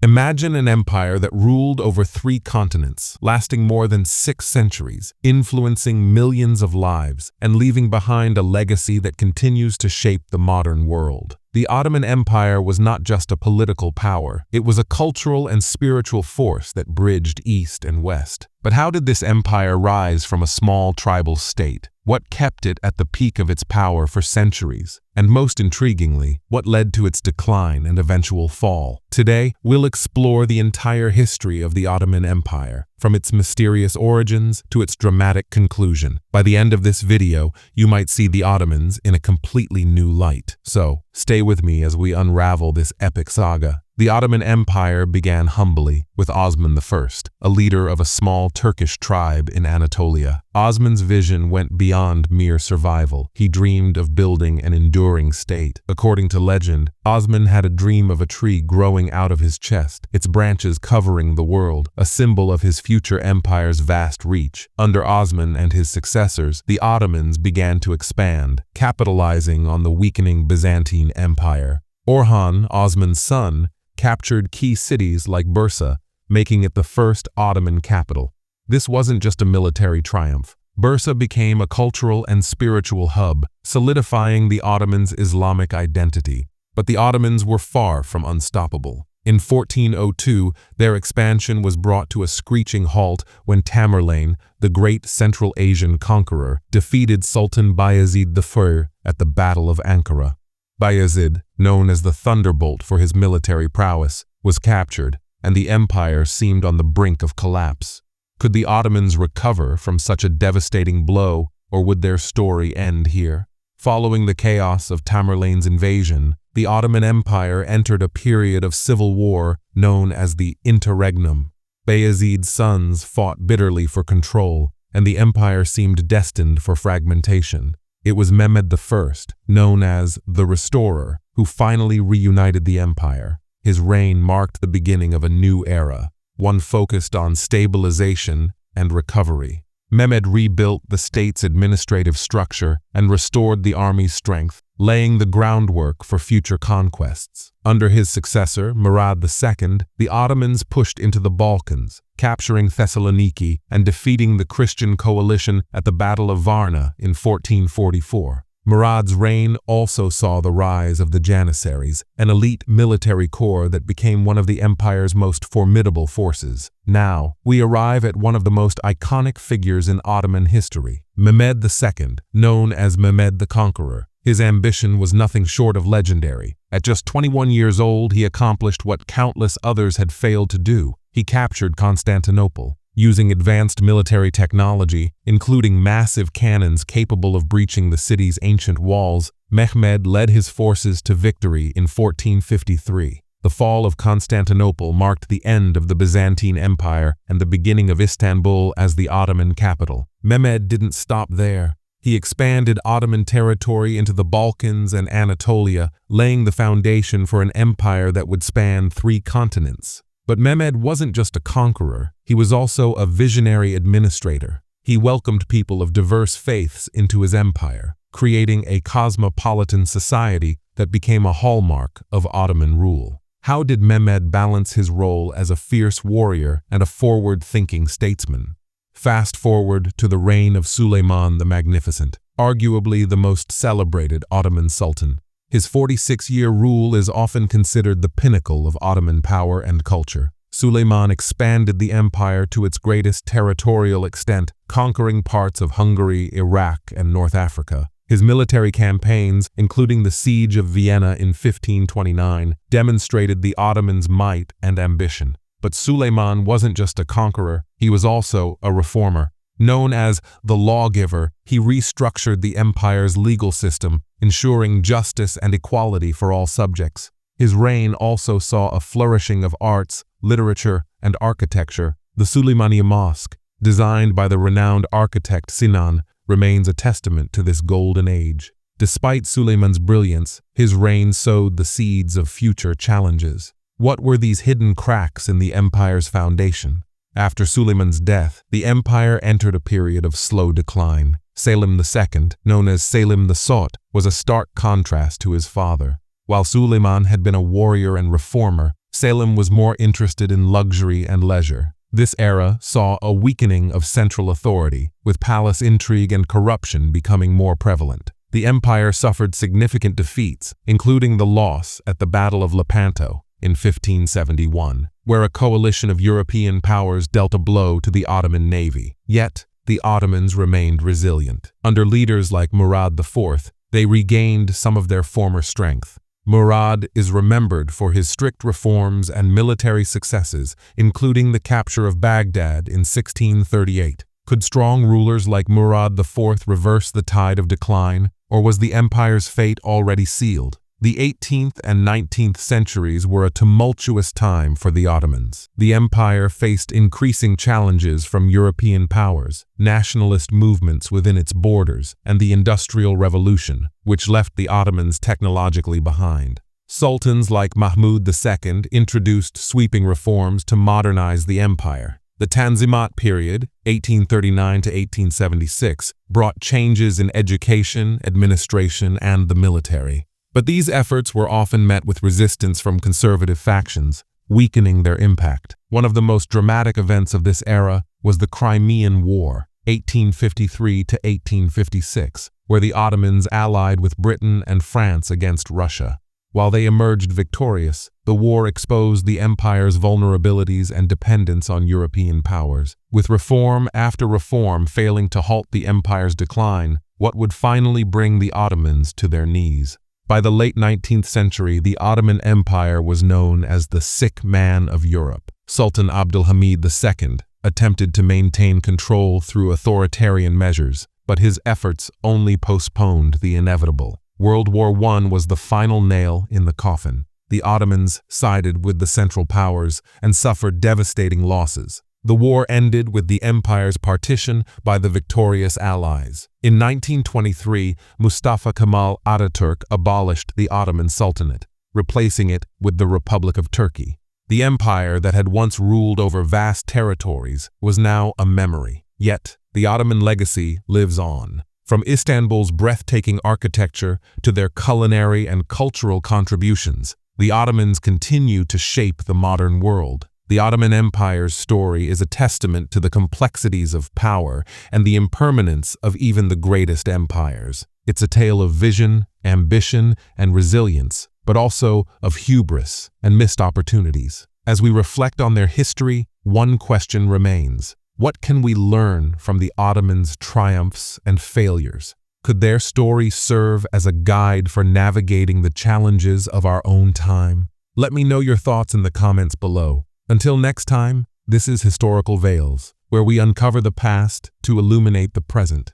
Imagine an empire that ruled over 3 continents, lasting more than 6 centuries, influencing millions of lives, and leaving behind a legacy that continues to shape the modern world. The Ottoman Empire was not just a political power, it was a cultural and spiritual force that bridged East and West. But how did this empire rise from a small tribal state? What kept it at the peak of its power for centuries? And most intriguingly, what led to its decline and eventual fall? Today, we'll explore the entire history of the Ottoman Empire, from its mysterious origins to its dramatic conclusion. By the end of this video, you might see the Ottomans in a completely new light. So, stay with me as we unravel this epic saga. The Ottoman Empire began humbly with Osman I, a leader of a small Turkish tribe in Anatolia. Osman's vision went beyond mere survival. He dreamed of building an enduring state. According to legend, Osman had a dream of a tree growing out of his chest, its branches covering the world, a symbol of his future empire's vast reach. Under Osman and his successors, the Ottomans began to expand, capitalizing on the weakening Byzantine Empire. Orhan, Osman's son, captured key cities like Bursa, making it the first Ottoman capital. This wasn't just a military triumph. Bursa became a cultural and spiritual hub, solidifying the Ottomans' Islamic identity. But the Ottomans were far from unstoppable. In 1402, their expansion was brought to a screeching halt when Tamerlane, the great Central Asian conqueror, defeated Sultan Bayezid I at the Battle of Ankara. Bayezid, known as the Thunderbolt for his military prowess, was captured, and the empire seemed on the brink of collapse. Could the Ottomans recover from such a devastating blow, or would their story end here? Following the chaos of Tamerlane's invasion, the Ottoman Empire entered a period of civil war known as the Interregnum. Bayezid's sons fought bitterly for control, and the empire seemed destined for fragmentation. It was Mehmed I, known as the Restorer, who finally reunited the empire. His reign marked the beginning of a new era, one focused on stabilization and recovery. Mehmed rebuilt the state's administrative structure and restored the army's strength, laying the groundwork for future conquests. Under his successor, Murad II, the Ottomans pushed into the Balkans, capturing Thessaloniki and defeating the Christian coalition at the Battle of Varna in 1444. Murad's reign also saw the rise of the Janissaries, an elite military corps that became one of the empire's most formidable forces. Now, we arrive at one of the most iconic figures in Ottoman history, Mehmed II, known as Mehmed the Conqueror. His ambition was nothing short of legendary. At just 21 years old, he accomplished what countless others had failed to do. He captured Constantinople. Using advanced military technology, including massive cannons capable of breaching the city's ancient walls, Mehmed led his forces to victory in 1453. The fall of Constantinople marked the end of the Byzantine Empire and the beginning of Istanbul as the Ottoman capital. Mehmed didn't stop there. He expanded Ottoman territory into the Balkans and Anatolia, laying the foundation for an empire that would span 3 continents. But Mehmed wasn't just a conqueror, he was also a visionary administrator. He welcomed people of diverse faiths into his empire, creating a cosmopolitan society that became a hallmark of Ottoman rule. How did Mehmed balance his role as a fierce warrior and a forward-thinking statesman? Fast forward to the reign of Suleiman the Magnificent, arguably the most celebrated Ottoman sultan. His 46-year rule is often considered the pinnacle of Ottoman power and culture. Suleiman expanded the empire to its greatest territorial extent, conquering parts of Hungary, Iraq, and North Africa. His military campaigns, including the Siege of Vienna in 1529, demonstrated the Ottomans' might and ambition. But Suleiman wasn't just a conqueror, he was also a reformer. Known as the lawgiver, he restructured the empire's legal system, ensuring justice and equality for all subjects. His reign also saw a flourishing of arts, literature, and architecture. The Suleymaniye Mosque, designed by the renowned architect Sinan, remains a testament to this golden age. Despite Suleiman's brilliance, his reign sowed the seeds of future challenges. What were these hidden cracks in the empire's foundation? After Suleiman's death, the empire entered a period of slow decline. Selim II, known as Selim the Sot, was a stark contrast to his father. While Suleiman had been a warrior and reformer, Selim was more interested in luxury and leisure. This era saw a weakening of central authority, with palace intrigue and corruption becoming more prevalent. The empire suffered significant defeats, including the loss at the Battle of Lepanto in 1571, where a coalition of European powers dealt a blow to the Ottoman navy. Yet, the Ottomans remained resilient. Under leaders like Murad IV, they regained some of their former strength. Murad is remembered for his strict reforms and military successes, including the capture of Baghdad in 1638. Could strong rulers like Murad IV reverse the tide of decline, or was the empire's fate already sealed? The 18th and 19th centuries were a tumultuous time for the Ottomans. The empire faced increasing challenges from European powers, nationalist movements within its borders, and the Industrial Revolution, which left the Ottomans technologically behind. Sultans like Mahmud II introduced sweeping reforms to modernize the empire. The Tanzimat period, 1839 to 1876, brought changes in education, administration, and the military. But these efforts were often met with resistance from conservative factions, weakening their impact. One of the most dramatic events of this era was the Crimean War, 1853 to 1856, where the Ottomans allied with Britain and France against Russia. While they emerged victorious, the war exposed the empire's vulnerabilities and dependence on European powers. With reform after reform failing to halt the empire's decline, what would finally bring the Ottomans to their knees? By the late 19th century, the Ottoman Empire was known as the sick man of Europe. Sultan Abdulhamid II attempted to maintain control through authoritarian measures, but his efforts only postponed the inevitable. World War I was the final nail in the coffin. The Ottomans sided with the Central Powers and suffered devastating losses. The war ended with the empire's partition by the victorious Allies. In 1923, Mustafa Kemal Ataturk abolished the Ottoman Sultanate, replacing it with the Republic of Turkey. The empire that had once ruled over vast territories was now a memory. Yet, the Ottoman legacy lives on. From Istanbul's breathtaking architecture to their culinary and cultural contributions, the Ottomans continue to shape the modern world. The Ottoman Empire's story is a testament to the complexities of power and the impermanence of even the greatest empires. It's a tale of vision, ambition, and resilience, but also of hubris and missed opportunities. As we reflect on their history, one question remains. What can we learn from the Ottomans' triumphs and failures? Could their story serve as a guide for navigating the challenges of our own time? Let me know your thoughts in the comments below. Until next time, this is Historical Veils, where we uncover the past to illuminate the present.